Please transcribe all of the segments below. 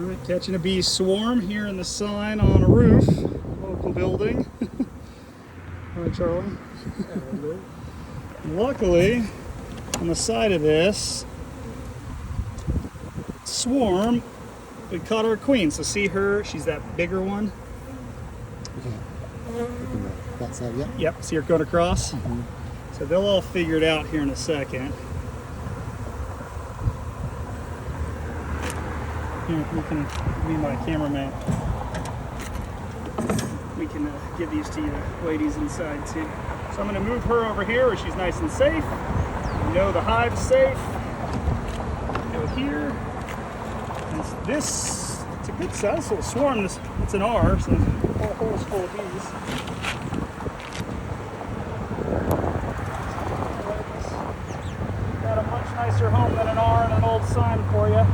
Alright, catching a bee swarm here in the sign on a roof, local building. Alright, Charlie. Luckily, on the side of this swarm, we caught our queen. So see her, she's that bigger one. Okay. That side, yep. Yep, see her going across? Mm-hmm. So they'll all figure it out here in a second. Here, you can be my cameraman. We can give these to you ladies inside too. So I'm going to move her over here where she's nice and safe. You know the hive's safe. Go here. And this, it's a good size little swarm. It's an R, so the whole hole's full of bees. Got a much nicer home than an R and an old sign for you.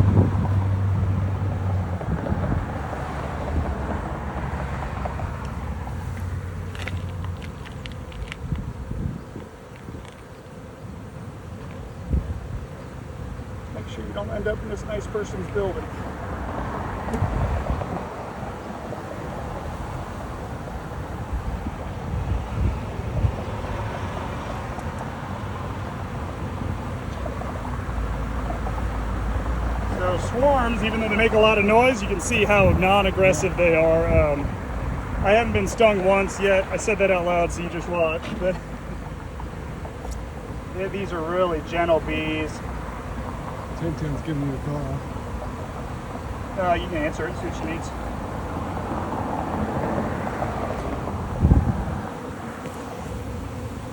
Make sure you don't end up in this nice person's building. So swarms, even though they make a lot of noise, you can see how non-aggressive they are. I haven't been stung once yet. I said that out loud, so you just watch. But yeah, these are really gentle bees. Tintin's giving you a call. You can answer it, see what she needs.